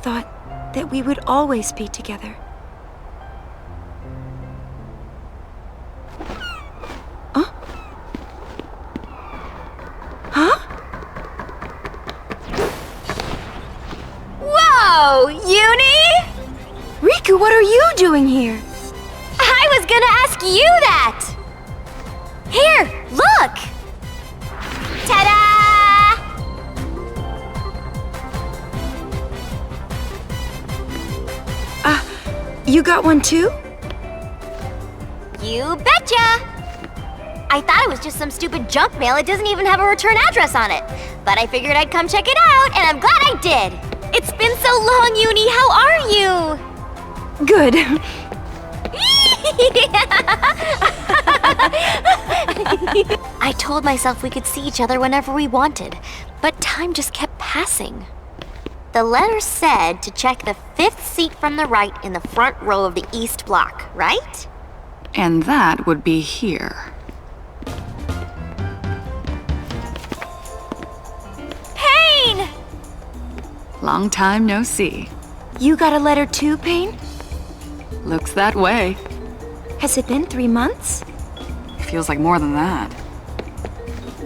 thought that we would always be together. Huh? Huh? Whoa, Uni! Riku, what are you doing here? I was gonna ask you that! Here, look! Ta-da! You got one too? You betcha! I thought it was just some stupid junk mail. It doesn't even have a return address on it. But I figured I'd come check it out, and I'm glad I did! It's been so long, Uni! How are you? Good. I told myself we could see each other whenever we wanted, but time just kept passing. The letter said to check the 5th seat from the right in the front row of the east block, right? And that would be here. Pain! Long time no see. You got a letter too, Pain? Looks that way. Has it been 3 months? Feels like more than that.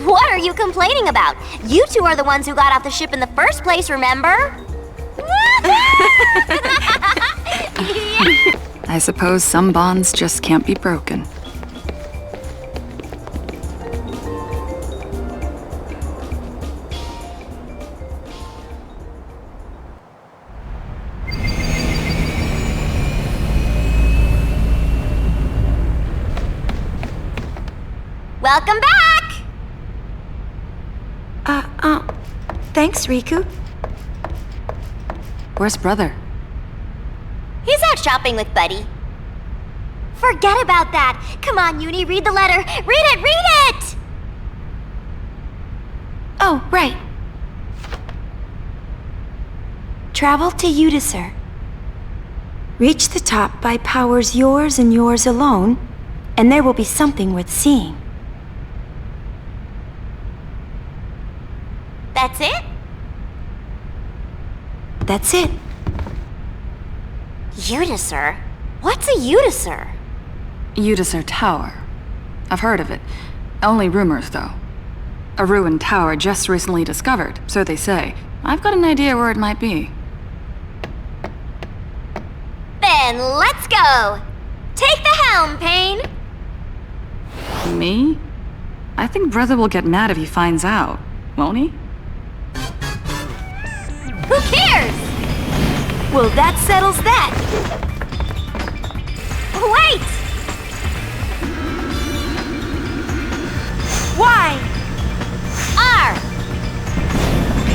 What are you complaining about? You two are the ones who got off the ship in the first place, remember? I suppose some bonds just can't be broken. Welcome back! Thanks, Riku. Where's brother? He's out shopping with Buddy. Forget about that. Come on, Uni, read the letter. Read it, read it! Oh, right. Travel to Iutycyr. Reach the top by powers yours and yours alone, and there will be something worth seeing. That's it? That's it. Iutycyr? What's a Iutycyr? Iutycyr Tower. I've heard of it. Only rumors, though. A ruined tower just recently discovered, so they say. I've got an idea where it might be. Then let's go! Take the helm, Pain! Me? I think brother will get mad if he finds out, won't he? Who cares? Well, that settles that. Wait! Why? R!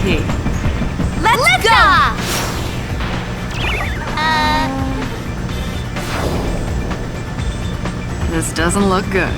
P. Let's go! This doesn't look good.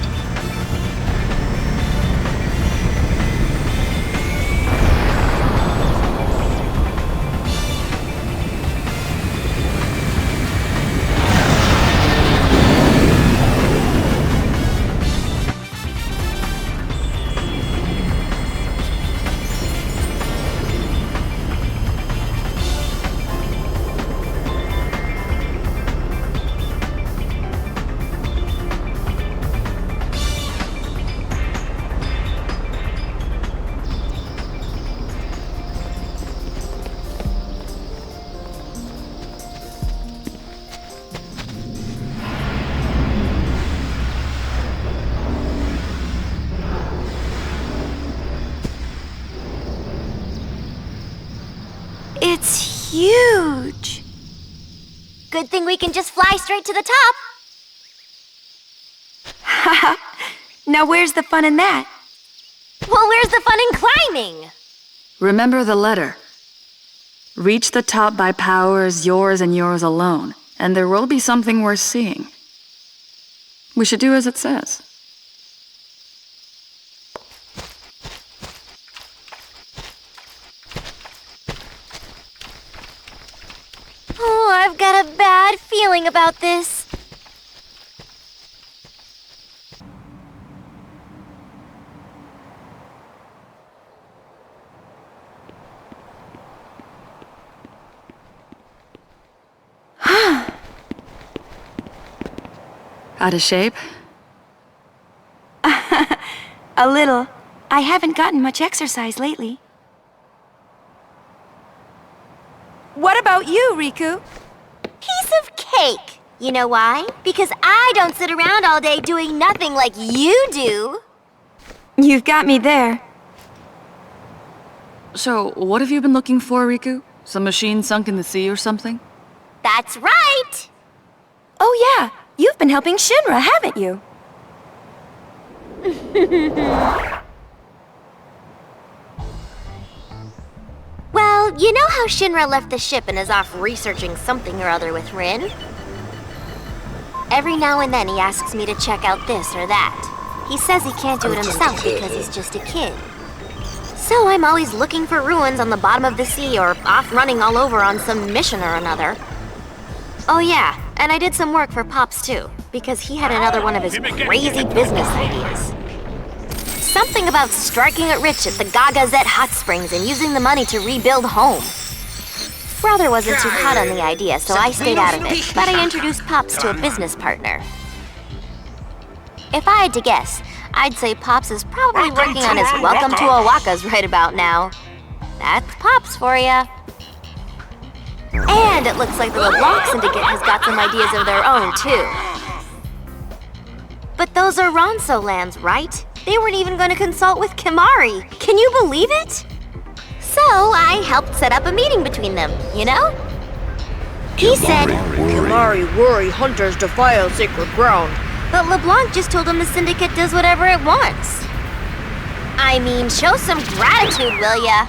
It's huge. Good thing we can just fly straight to the top. Haha. Now where's the fun in that? Well, where's the fun in climbing? Remember the letter. Reach the top by powers yours and yours alone, and there will be something worth seeing. We should do as it says. Oh, I've got a bad feeling about this. Out of shape? A little. I haven't gotten much exercise lately. What about you, Riku? Piece of cake! You know why? Because I don't sit around all day doing nothing like you do. You've got me there. So, what have you been looking for, Riku? Some machine sunk in the sea or something? That's right! Oh yeah, you've been helping Shinra, haven't you? Well, you know how Shinra left the ship and is off researching something or other with Rin? Every now and then he asks me to check out this or that. He says he can't do it himself because he's just a kid. So I'm always looking for ruins on the bottom of the sea or off running all over on some mission or another. Oh yeah, and I did some work for Pops too, because he had another one of his crazy business ideas. Something about striking it rich at the Gagazette Hot Springs and using the money to rebuild home. Brother wasn't too hot on the idea, so I stayed out of it, but I introduced Pops to a business partner. If I had to guess, I'd say Pops is probably working on his Welcome to Oaxaca's right about now. That's Pops for ya. And it looks like the LeBlanc Syndicate has got some ideas of their own, too. But those are Ronso lands, right? They weren't even going to consult with Kimari. Can you believe it? So I helped set up a meeting between them, you know? He said, Kimari worry hunters defile sacred ground. but LeBlanc just told him the Syndicate does whatever it wants. I mean, show some gratitude, will ya?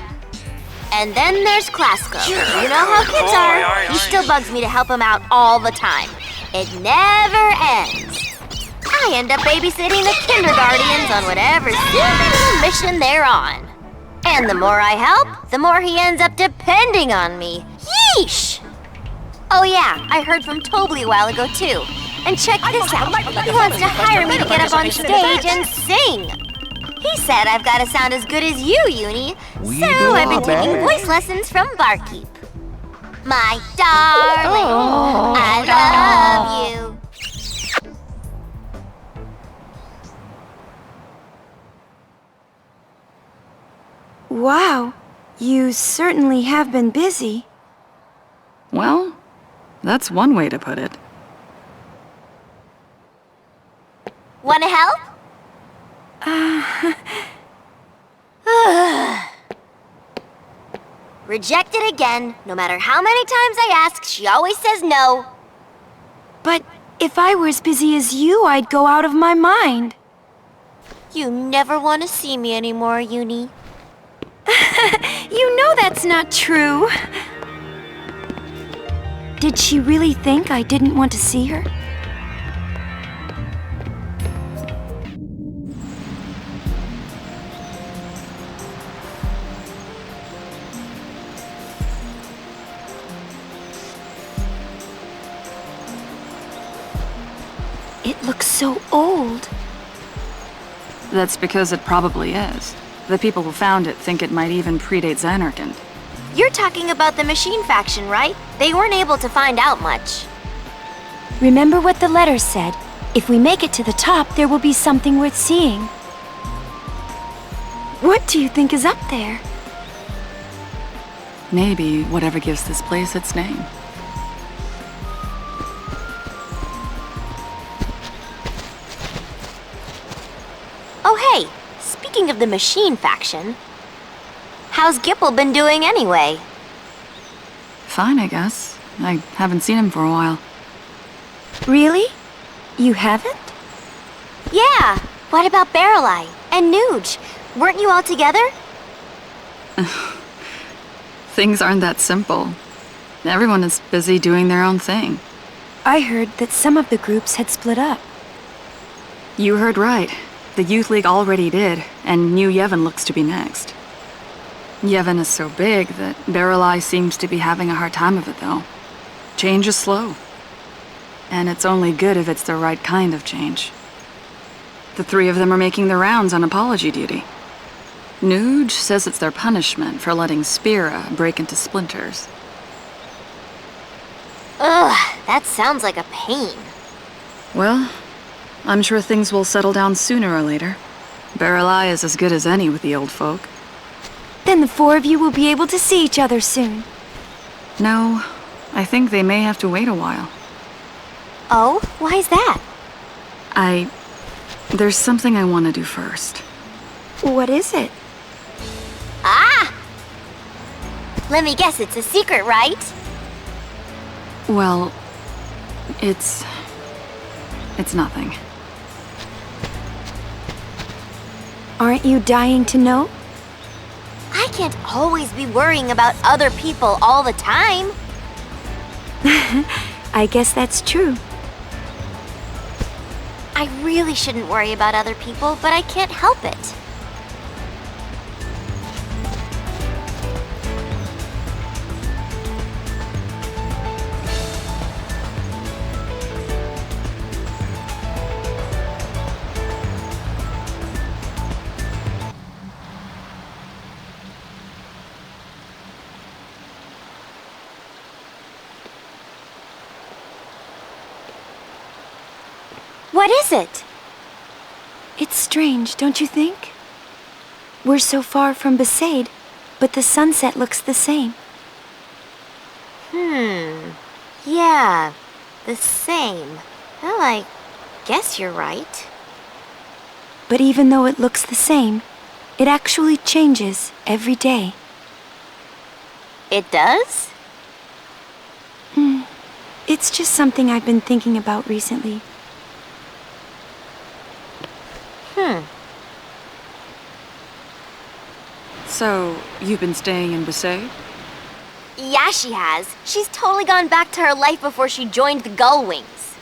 And then there's Clasco. You know how kids are. He still bugs me to help him out all the time. It never ends. I end up babysitting the kindergartens on whatever silly little mission they're on. And the more I help, the more he ends up depending on me. Yeesh! Oh yeah, I heard from Tobly a while ago too. And check this out. He wants to hire me to get up on stage and sing. He said I've got to sound as good as you, Uni. So I've been taking voice lessons from Barkeep. My darling, I love you. Wow, you certainly have been busy. Well, that's one way to put it. Wanna help? Rejected again. No matter how many times I ask, she always says no. But if I were as busy as you, I'd go out of my mind. You never want to see me anymore, Uni. You know that's not true. Did she really think I didn't want to see her? It looks so old. That's because it probably is. The people who found it think it might even predate Xanarkand. You're talking about the machine faction, right? They weren't able to find out much. Remember what the letter said. If we make it to the top, there will be something worth seeing. What do you think is up there? Maybe whatever gives this place its name. Oh hey, speaking of the machine faction, how's Gipple been doing anyway? Fine, I guess. I haven't seen him for a while. Really? You haven't? Yeah, what about Barreleye and Nuge? Weren't you all together? Things aren't that simple. Everyone is busy doing their own thing. I heard that some of the groups had split up. You heard right. The Youth League already did, and New Yevon looks to be next. Yevon is so big that Barreleye seems to be having a hard time of it, though. Change is slow. And it's only good if it's the right kind of change. The three of them are making the rounds on apology duty. Nuge says it's their punishment for letting Spira break into splinters. Ugh, that sounds like a pain. Well, I'm sure things will settle down sooner or later. Barrelai is as good as any with the old folk. Then the four of you will be able to see each other soon. No, I think they may have to wait a while. Oh, why's that? There's something I want to do first. What is it? Ah! Let me guess, it's a secret, right? Well, it's nothing. Aren't you dying to know? I can't always be worrying about other people all the time. I guess that's true. I really shouldn't worry about other people, but I can't help it. What is it? It's strange, don't you think? We're so far from Besaid, but the sunset looks the same. Yeah, the same. Well, I guess you're right. But even though it looks the same, it actually changes every day. It does? It's just something I've been thinking about recently. So, you've been staying in Besaid? Yeah, she has. She's totally gone back to her life before she joined the Gullwings.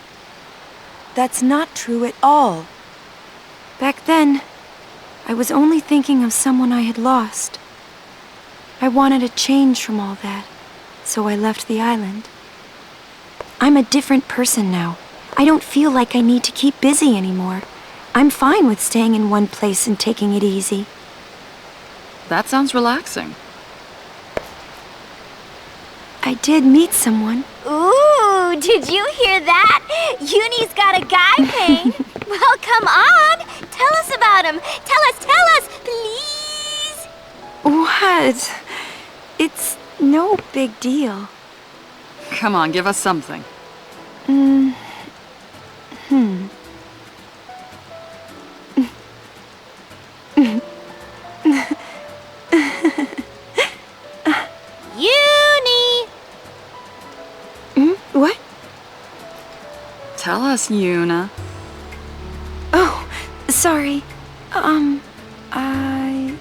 That's not true at all. Back then, I was only thinking of someone I had lost. I wanted a change from all that, so I left the island. I'm a different person now. I don't feel like I need to keep busy anymore. I'm fine with staying in one place and taking it easy. That sounds relaxing. I did meet someone. Ooh, did you hear that? Uni's got a guy pain. Well, come on. Tell us about him. Tell us, please. What? It's no big deal. Come on, give us something. Uni! What? Tell us, Yuna. Oh, sorry. I...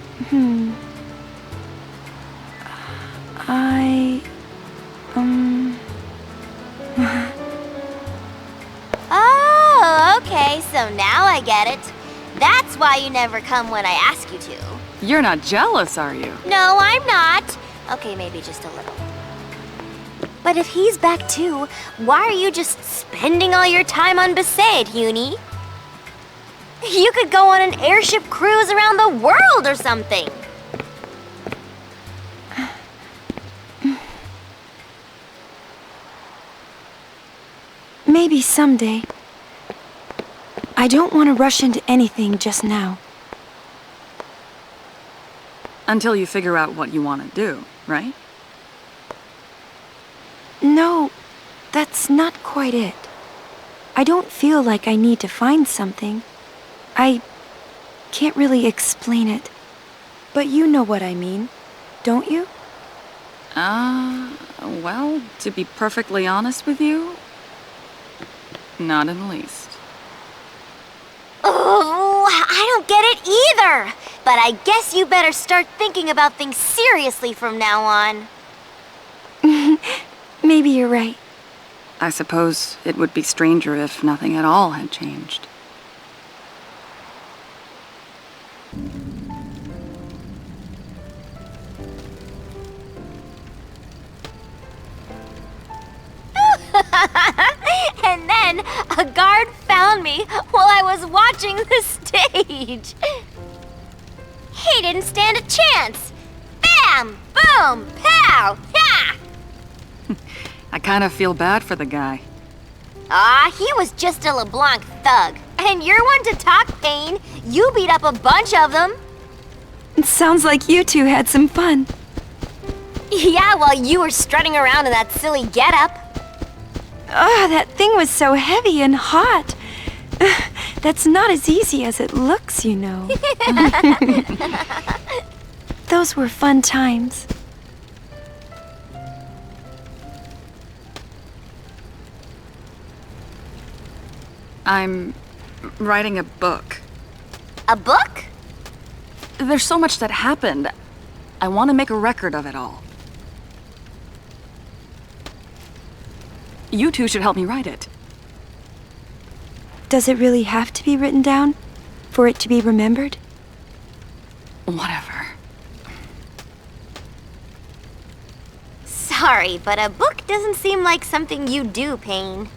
Oh, okay, so now I get it. That's why you never come when I ask you to. You're not jealous, are you? No, I'm not. Okay, maybe just a little. But if he's back too, why are you just spending all your time on Besaid, Uni? You could go on an airship cruise around the world or something. Maybe someday. I don't want to rush into anything just now. Until you figure out what you want to do, right? No, that's not quite it. I don't feel like I need to find something. I can't really explain it. But you know what I mean, don't you? Well, to be perfectly honest with you, not in the least. Oh, I don't get it either. But I guess you better start thinking about things seriously from now on. Maybe you're right. I suppose it would be stranger if nothing at all had changed. And then a guard found me while I was watching the stage. He didn't stand a chance. Bam! Boom! Pow! Ha! I kind of feel bad for the guy. He was just a LeBlanc thug. And you're one to talk, Pain. You beat up a bunch of them. It sounds like you two had some fun. Yeah, while you were strutting around in that silly getup. Ugh, that thing was so heavy and hot. That's not as easy as it looks, you know. Those were fun times. I'm writing a book. A book? There's so much that happened. I want to make a record of it all. You two should help me write it. Does it really have to be written down for it to be remembered? Whatever. Sorry, but a book doesn't seem like something you do, Pain.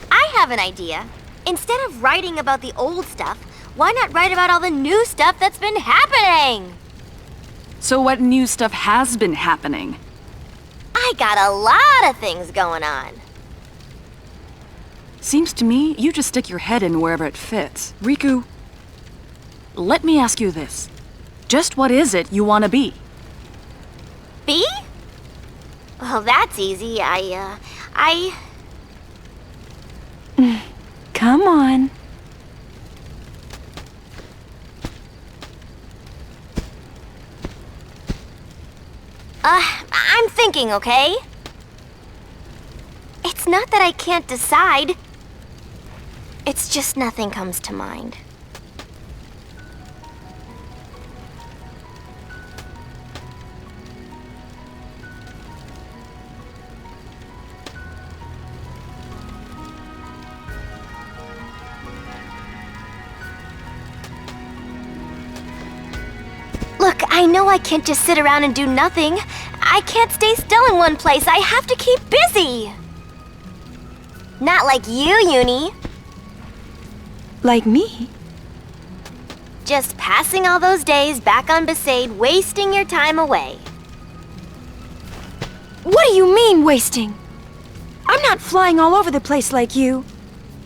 I have an idea. Instead of writing about the old stuff, why not write about all the new stuff that's been happening? So what new stuff has been happening? I got a lot of things going on. Seems to me you just stick your head in wherever it fits. Riku, let me ask you this. Just what is it you want to be? Be? Well, that's easy. Come on. I'm thinking, okay? It's not that I can't decide. It's just nothing comes to mind. Look, I know I can't just sit around and do nothing. I can't stay still in one place. I have to keep busy. Not like you, Uni. Like me? Just passing all those days back on Besaid, wasting your time away. What do you mean, wasting? I'm not flying all over the place like you.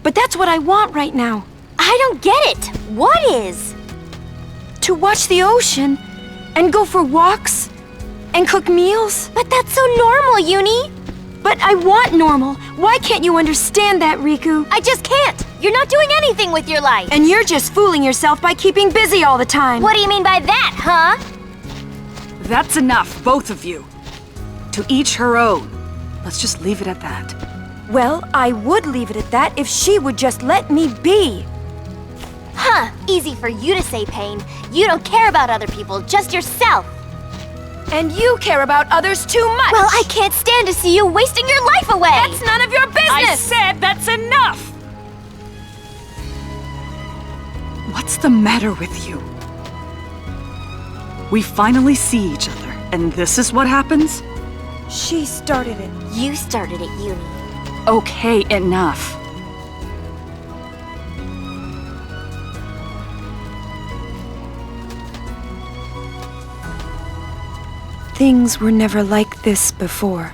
But that's what I want right now. I don't get it. What is? To watch the ocean, and go for walks, and cook meals. But that's so normal, Uni. But I want normal. Why can't you understand that, Riku? I just can't. You're not doing anything with your life. And you're just fooling yourself by keeping busy all the time. What do you mean by that, huh? That's enough, both of you. To each her own. Let's just leave it at that. Well, I would leave it at that if she would just let me be. Huh, easy for you to say, Pain. You don't care about other people, just yourself. And you care about others too much. Well, I can't stand to see you wasting your life away. That's none of your business. I said that's enough! What's the matter with you? We finally see each other, and this is what happens? She started it. You started it, Uni. Okay, enough. Things were never like this before.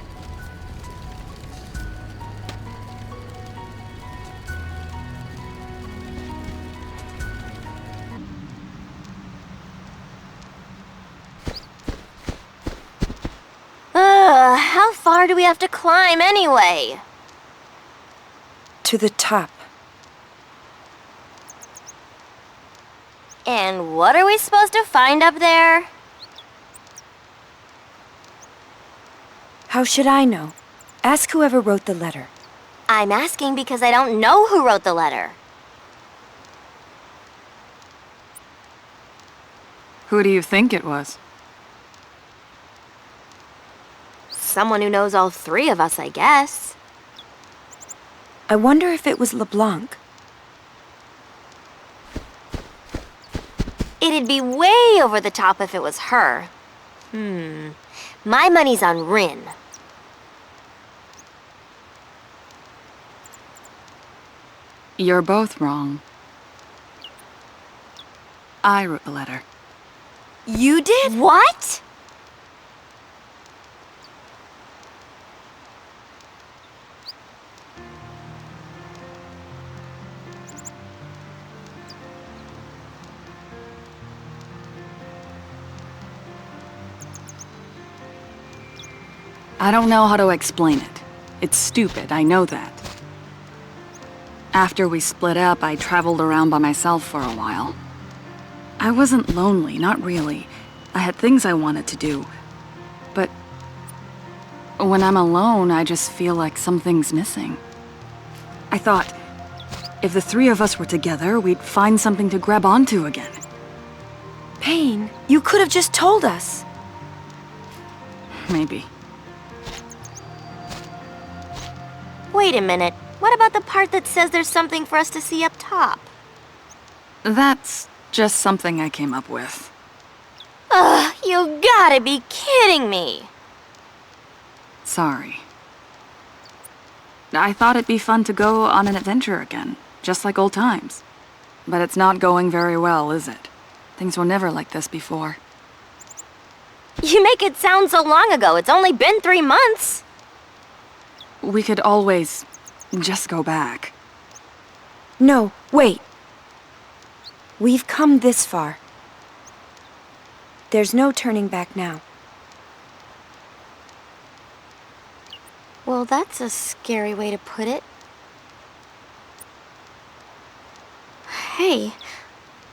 How far do we have to climb anyway? To the top. And what are we supposed to find up there? How should I know? Ask whoever wrote the letter. I'm asking because I don't know who wrote the letter. Who do you think it was? Someone who knows all three of us, I guess. I wonder if it was LeBlanc. It'd be way over the top if it was her. My money's on Rin. You're both wrong. I wrote the letter. You did? What? I don't know how to explain it. It's stupid, I know that. After we split up, I traveled around by myself for a while. I wasn't lonely, not really. I had things I wanted to do. But when I'm alone, I just feel like something's missing. I thought, if the three of us were together, we'd find something to grab onto again. Pain, you could have just told us. Maybe. Wait a minute. What about the part that says there's something for us to see up top? That's just something I came up with. Ugh, you gotta be kidding me! Sorry. I thought it'd be fun to go on an adventure again, just like old times. But it's not going very well, is it? Things were never like this before. You make it sound so long ago. It's only been 3 months. We could always just go back. No, wait. We've come this far. There's no turning back now. Well, that's a scary way to put it. Hey,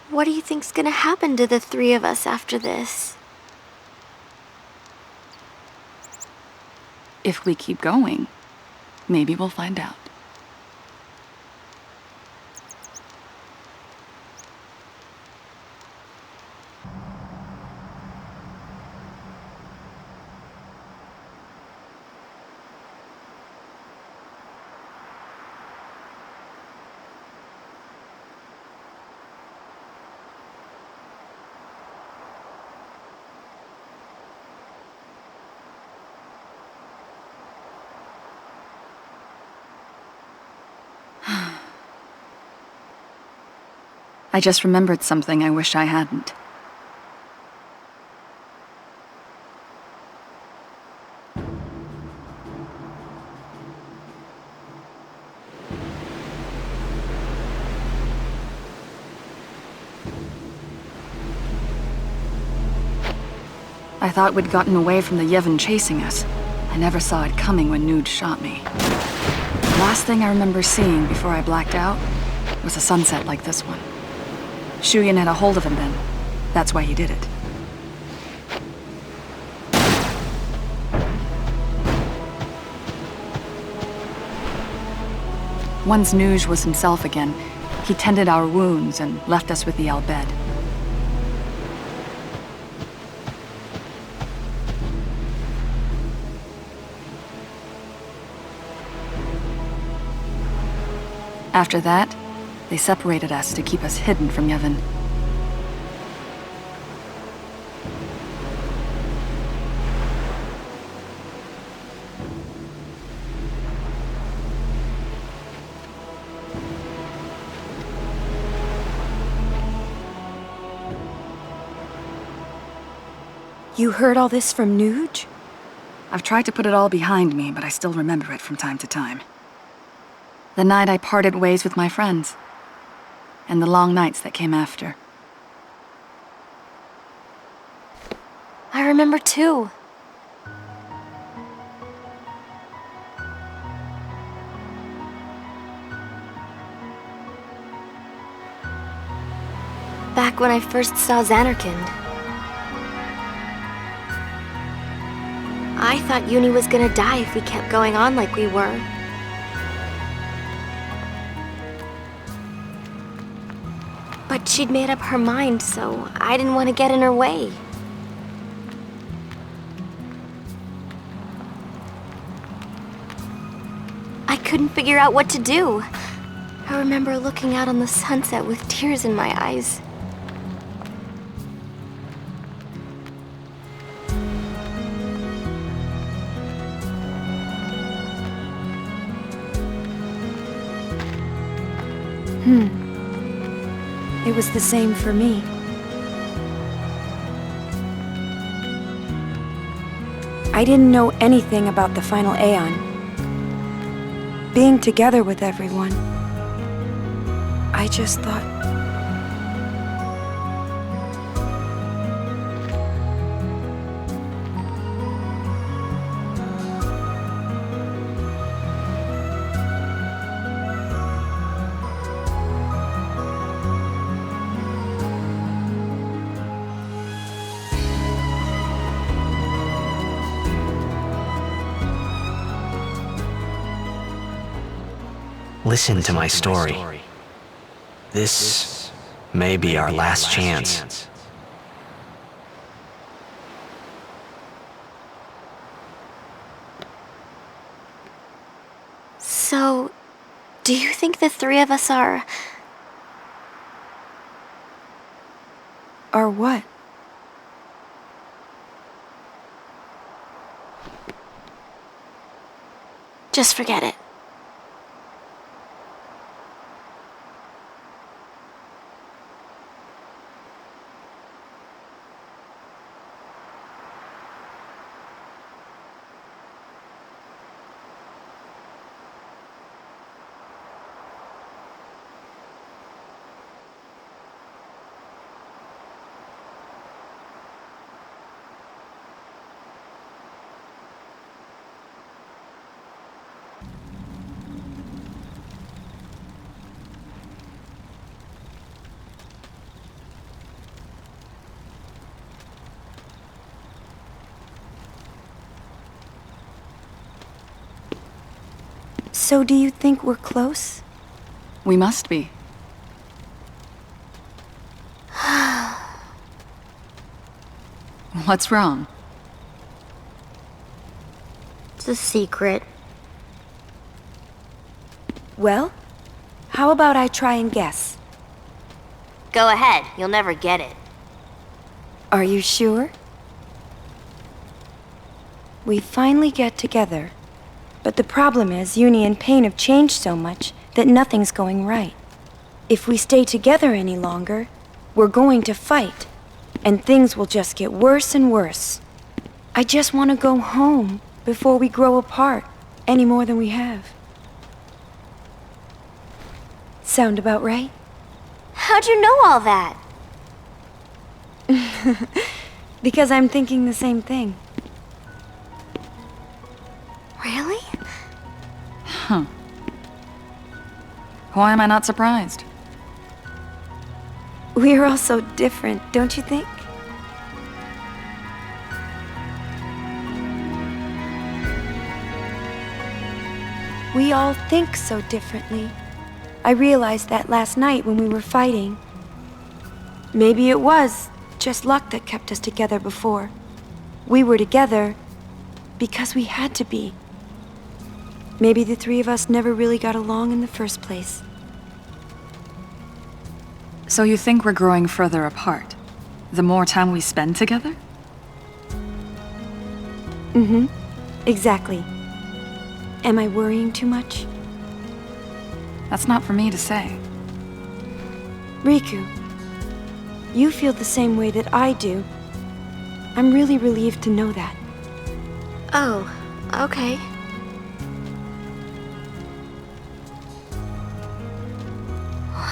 what do you think's gonna happen to the three of us after this? If we keep going, maybe we'll find out. I just remembered something I wish I hadn't. I thought we'd gotten away from the Yevon chasing us. I never saw it coming when Nude shot me. The last thing I remember seeing before I blacked out was a sunset like this one. Shuyan had a hold of him then. That's why he did it. Once Nuge was himself again, he tended our wounds and left us with the Albed. After that, they separated us to keep us hidden from Yevon. You heard all this from Nuge? I've tried to put it all behind me, but I still remember it from time to time. The night I parted ways with my friends, and the long nights that came after. I remember too. Back when I first saw Xanarkand. I thought Uni was gonna die if we kept going on like we were. But she'd made up her mind, so I didn't want to get in her way. I couldn't figure out what to do. I remember looking out on the sunset with tears in my eyes. It was the same for me. I didn't know anything about the final Aeon. Being together with everyone, I just thought... Listen to my story. This may be our last chance. So, do you think the three of us are... Or what? Just forget it. So do you think we're close? We must be. What's wrong? It's a secret. Well, how about I try and guess? Go ahead, you'll never get it. Are you sure? We finally get together. But the problem is, Uni and Pain have changed so much that nothing's going right. If we stay together any longer, we're going to fight. And things will just get worse and worse. I just want to go home before we grow apart, any more than we have. Sound about right? How'd you know all that? Because I'm thinking the same thing. Really? Huh. Why am I not surprised? We're all so different, don't you think? We all think so differently. I realized that last night when we were fighting. Maybe it was just luck that kept us together before. We were together because we had to be. Maybe the three of us never really got along in the first place. So you think we're growing further apart? The more time we spend together? Mm-hmm. Exactly. Am I worrying too much? That's not for me to say. Riku, you feel the same way that I do. I'm really relieved to know that. Oh, okay.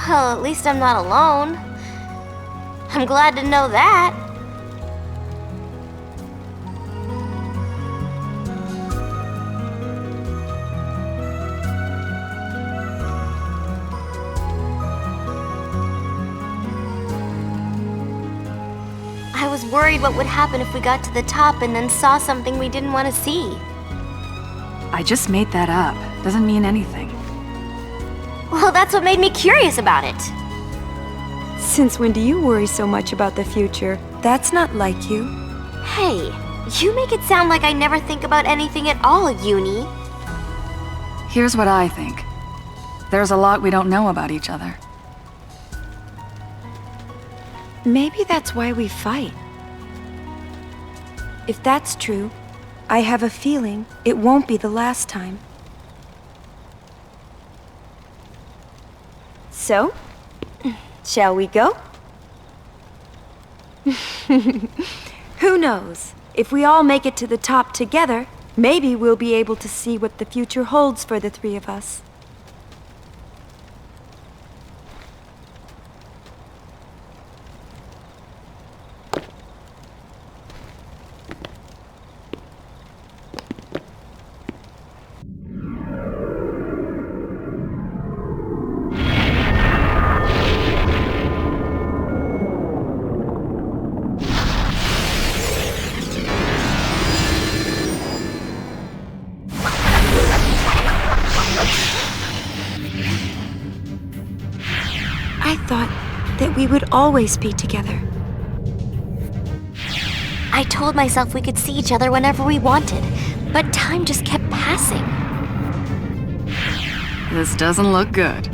Well, at least I'm not alone. I'm glad to know that. I was worried what would happen if we got to the top and then saw something we didn't want to see. I just made that up. Doesn't mean anything. Well, that's what made me curious about it. Since when do you worry so much about the future? That's not like you. Hey, you make it sound like I never think about anything at all, Uni. Here's what I think. There's a lot we don't know about each other. Maybe that's why we fight. If that's true, I have a feeling it won't be the last time. So, shall we go? Who knows? If we all make it to the top together, maybe we'll be able to see what the future holds for the three of us. I thought that we would always be together. I told myself we could see each other whenever we wanted, but time just kept passing. This doesn't look good.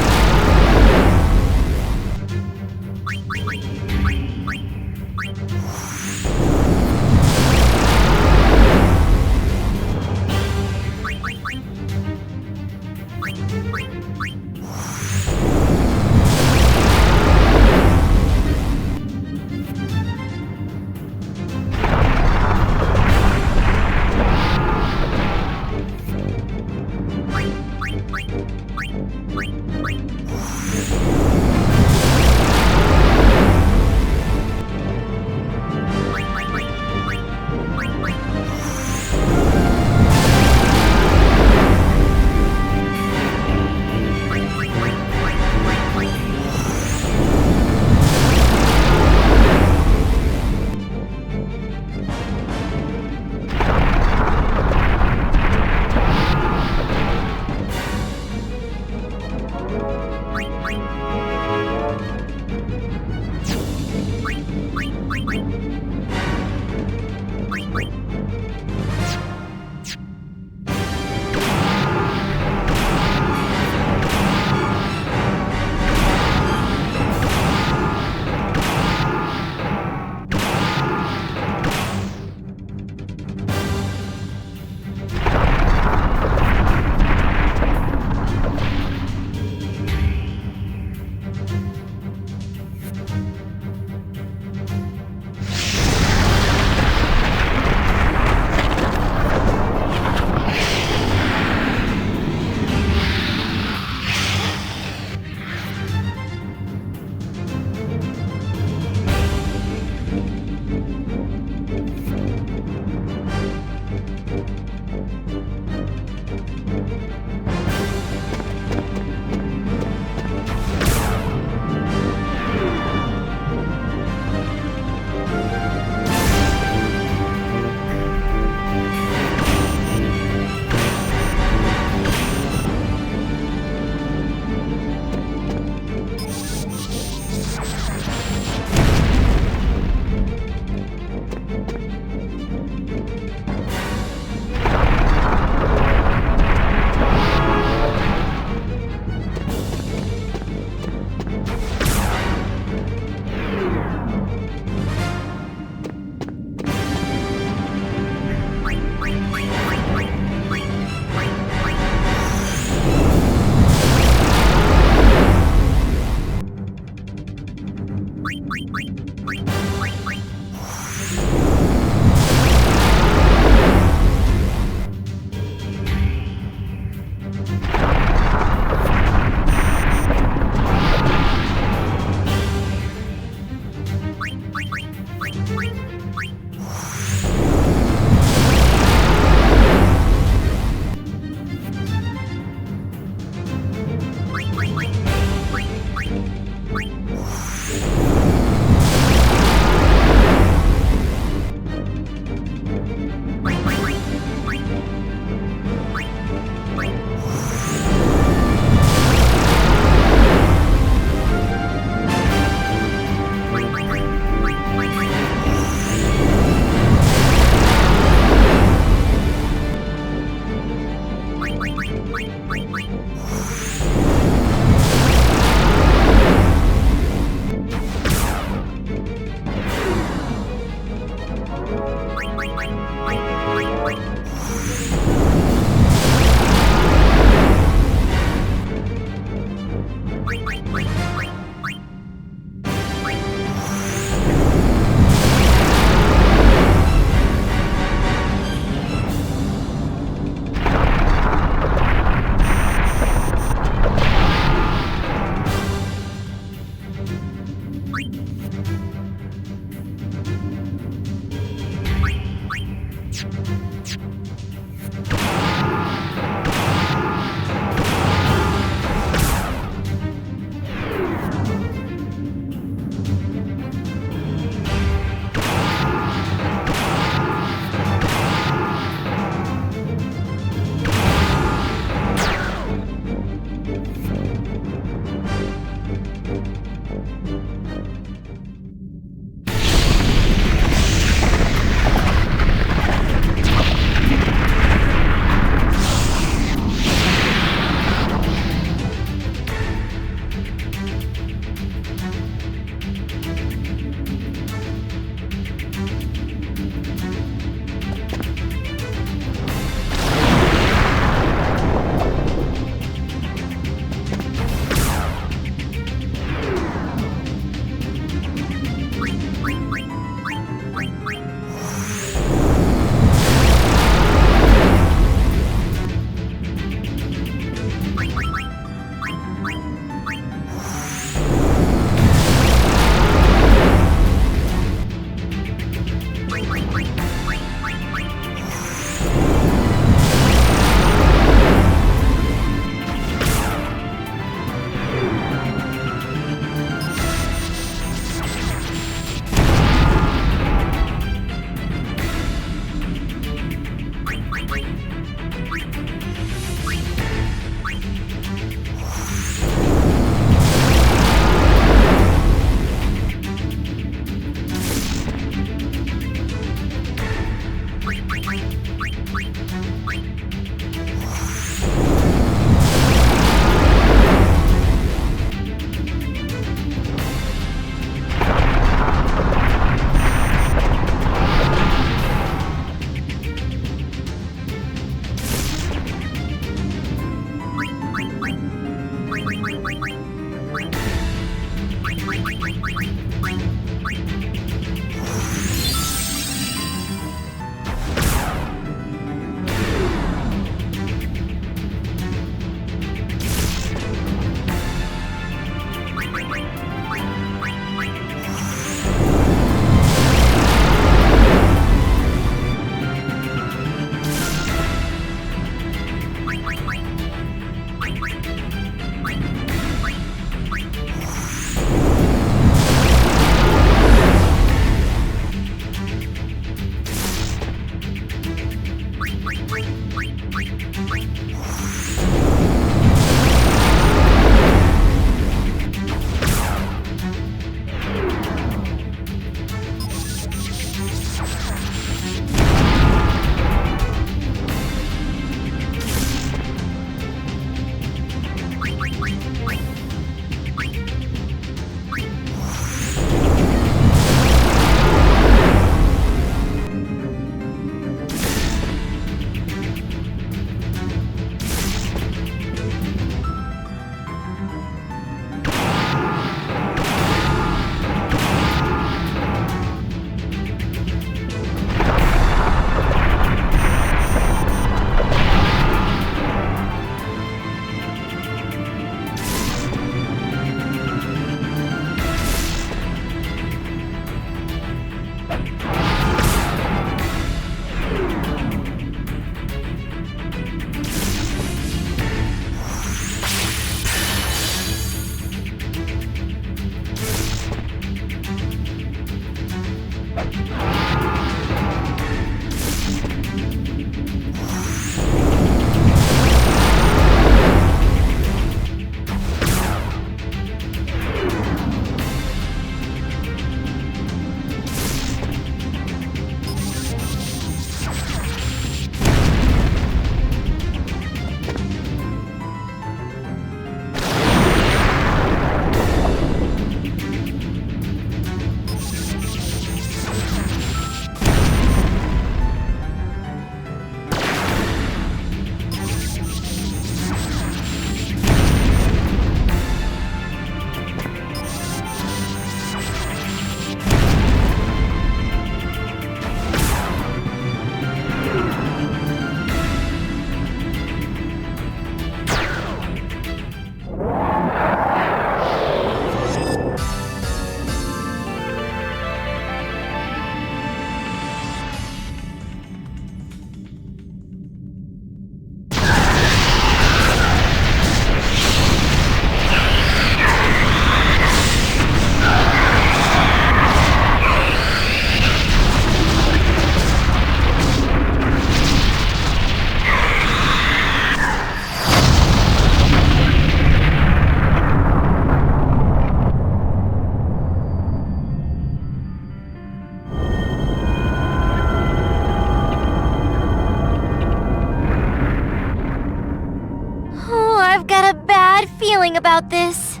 bad feeling about this.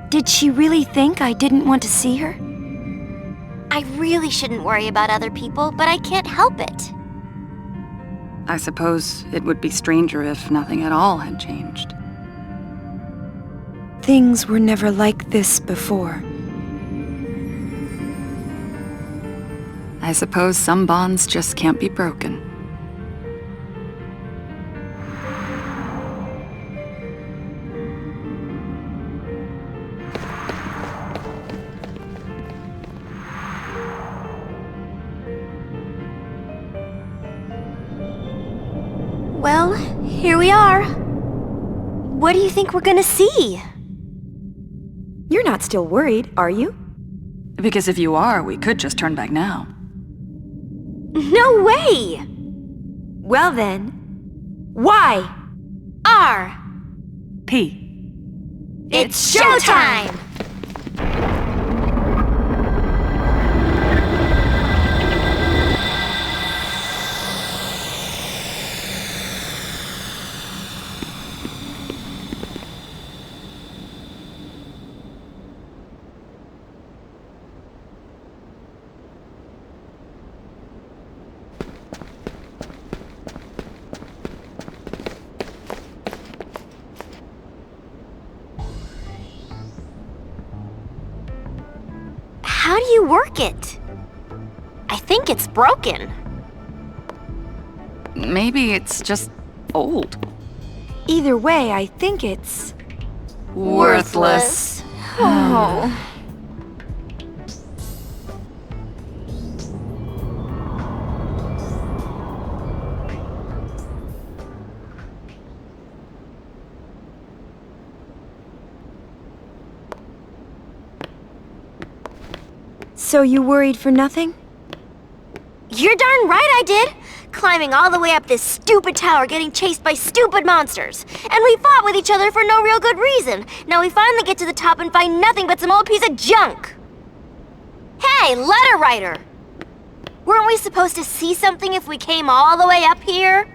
Did she really think I didn't want to see her? I really shouldn't worry about other people, but I can't help it. I suppose it would be stranger if nothing at all had changed. Things were never like this before. I suppose some bonds just can't be broken. Well, here we are. What do you think we're gonna see? You're not still worried, are you? Because if you are, we could just turn back now. No way! Well then, why? R. P. It's showtime! How do you work it? I think it's broken. Maybe it's just old. Either way, I think it's... Worthless. Oh. So you worried for nothing? You're darn right I did! Climbing all the way up this stupid tower, getting chased by stupid monsters. And we fought with each other for no real good reason. Now we finally get to the top and find nothing but some old piece of junk. Hey, letter writer! Weren't we supposed to see something if we came all the way up here?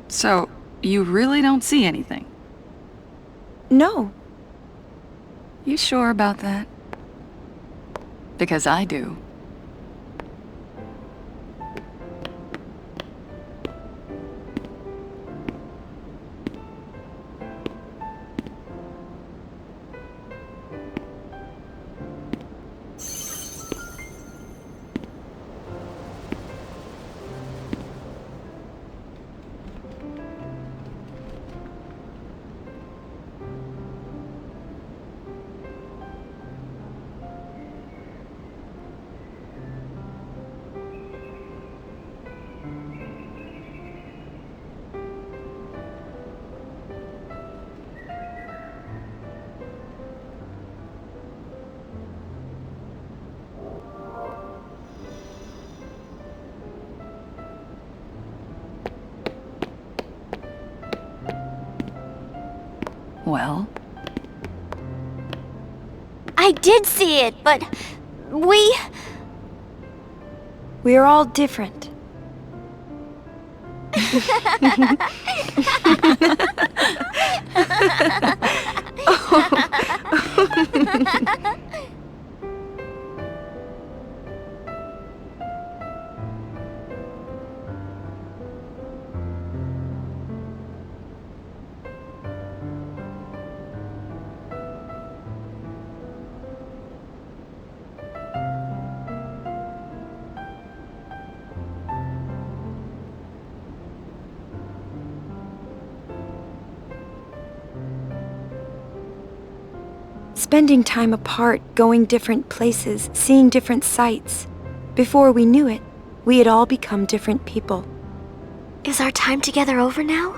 So, you really don't see anything? No. You sure about that? Because I do. Well? I did see it, but we... We're all different. Spending time apart, going different places, seeing different sights. Before we knew it, we had all become different people. Is our time together over now?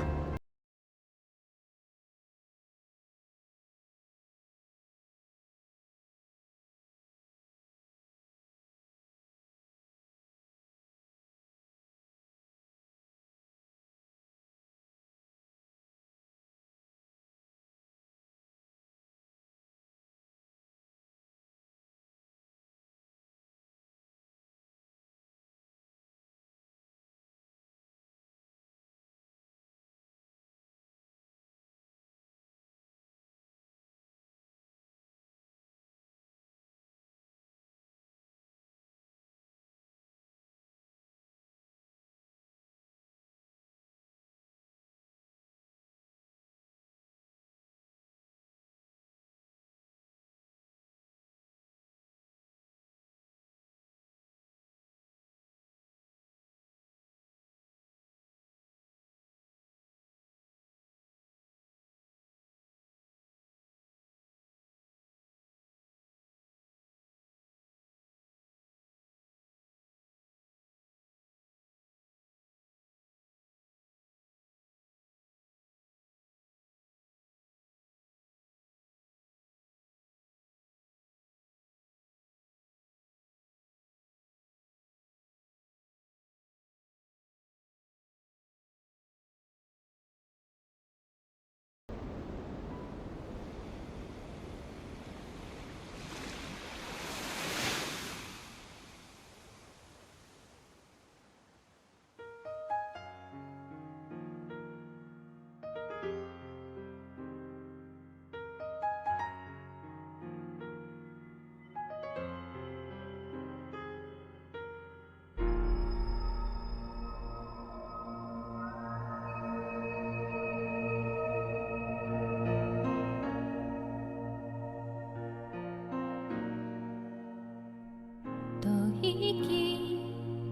息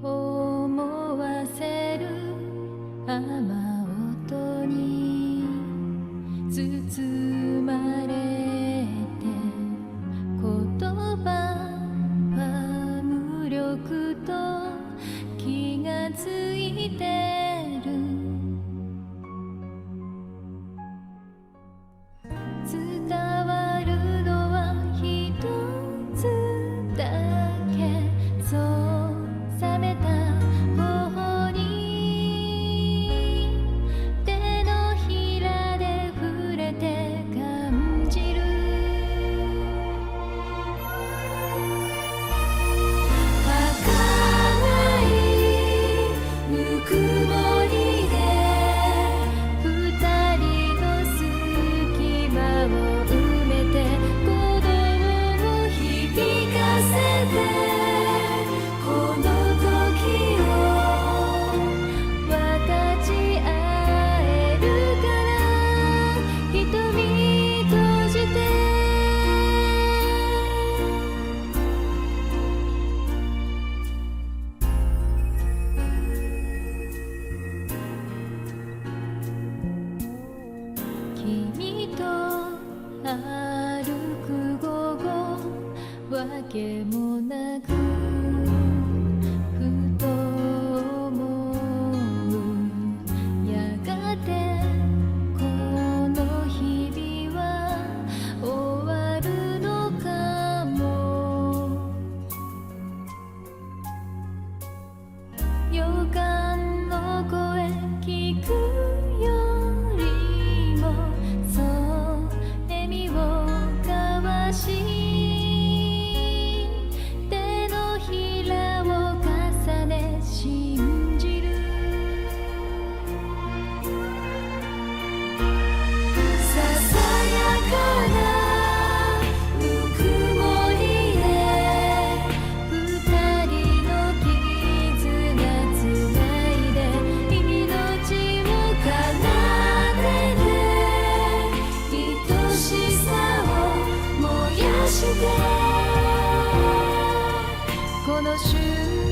思わせる雨音に包まれて言葉は無力と気がついてる伝わるのは一つだけそう冷めた頬に手のひらで触れて感じる儚いぬくもりで二人の隙間を埋めて鼓動を響かせてこの時を分かち合えるから瞳閉じて君と歩く午後わけもなくふと思うやがてこの日々は終わるのかも予感の声聞くよりもそう笑みを交わし手のひらを重ね信じるささやかなぬくもりで二人の絆つないで命を奏でて愛しさを燃やしてこの瞬